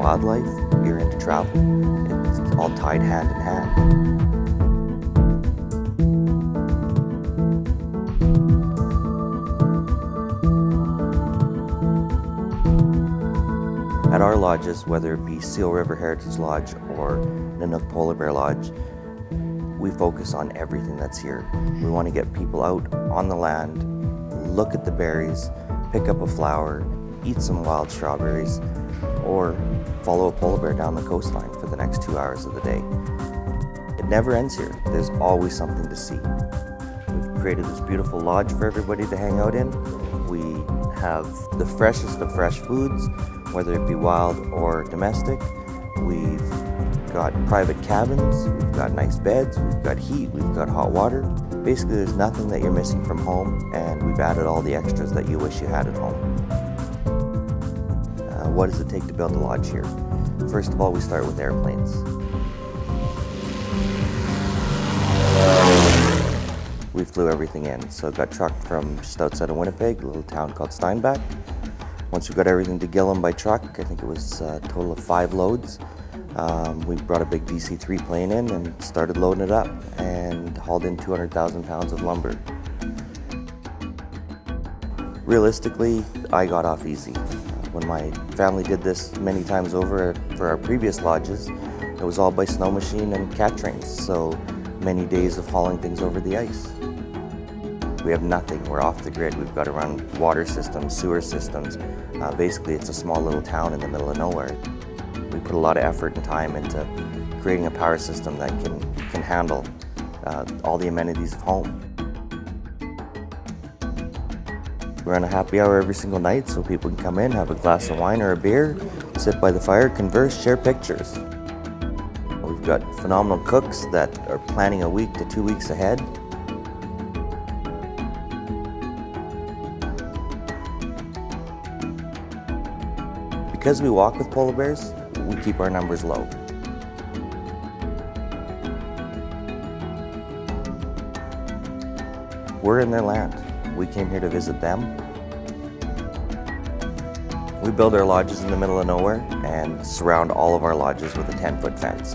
wildlife, you're into travel. It's all tied hand in hand. At our lodges, whether it be Seal River Heritage Lodge or Nanuk Polar Bear Lodge, we focus on everything that's here. We want to get people out on the land, look at the berries, pick up a flower, eat some wild strawberries, or follow a polar bear down the coastline for the next 2 hours of the day. It never ends here. There's always something to see. We've created this beautiful lodge for everybody to hang out in. We have the freshest of fresh foods, whether it be wild or domestic. We've got private cabins, we've got nice beds, we've got heat, we've got hot water. Basically, there's nothing that you're missing from home, and we've added all the extras that you wish you had at home. What does it take to build a lodge here? First of all, we start with airplanes. We flew everything in, so it got trucked from just outside of Winnipeg, a little town called Steinbach. Once we got everything to Gillam by truck, I think it was a total of 5 loads. We brought a big DC-3 plane in and started loading it up and hauled in 200,000 pounds of lumber. Realistically, I got off easy. When my family did this many times over for our previous lodges, it was all by snow machine and cat trains, so many days of hauling things over the ice. We have nothing, we're off the grid. We've got to run water systems, sewer systems. Basically, it's a small little town in the middle of nowhere. We put a lot of effort and time into creating a power system that can handle all the amenities of home. We run a happy hour every single night so people can come in, have a glass of wine or a beer, sit by the fire, converse, share pictures. We've got phenomenal cooks that are planning a week to 2 weeks ahead. Because we walk with polar bears, we keep our numbers low. We're in their land. We came here to visit them. We build our lodges in the middle of nowhere and surround all of our lodges with a 10-foot fence.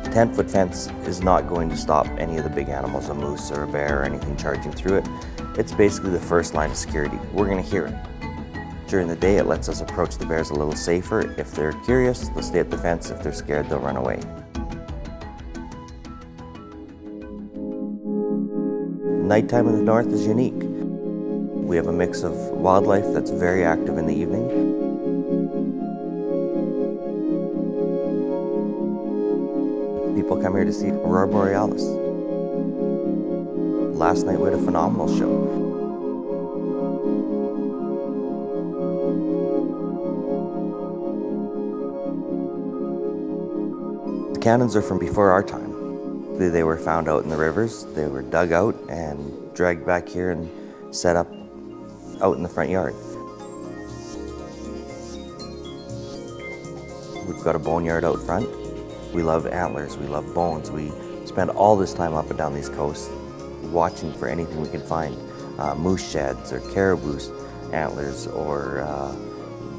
The 10-foot fence is not going to stop any of the big animals, a moose or a bear or anything charging through it. It's basically the first line of security. We're going to hear it. During the day, it lets us approach the bears a little safer. If they're curious, they'll stay at the fence. If they're scared, they'll run away. Nighttime in the north is unique. We have a mix of wildlife that's very active in the evening. People come here to see Aurora Borealis. Last night we had a phenomenal show. The cannons are from before our time. They were found out in the rivers. They were dug out and dragged back here and set up out in the front yard. We've got a boneyard out front. We love antlers, we love bones. We spend all this time up and down these coasts watching for anything we can find. Moose sheds or caribou antlers, or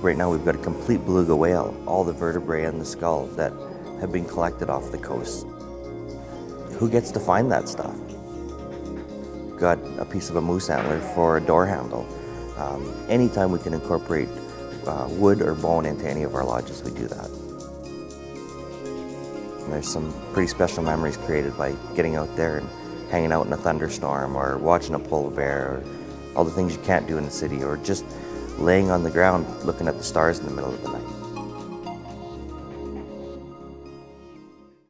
right now we've got a complete beluga whale, all the vertebrae and the skull that have been collected off the coast. Who gets to find that stuff? Got a piece of a moose antler for a door handle. Anytime we can incorporate wood or bone into any of our lodges, we do that. And there's some pretty special memories created by getting out there and hanging out in a thunderstorm, or watching a polar bear, or all the things you can't do in the city, or just laying on the ground looking at the stars in the middle of the night.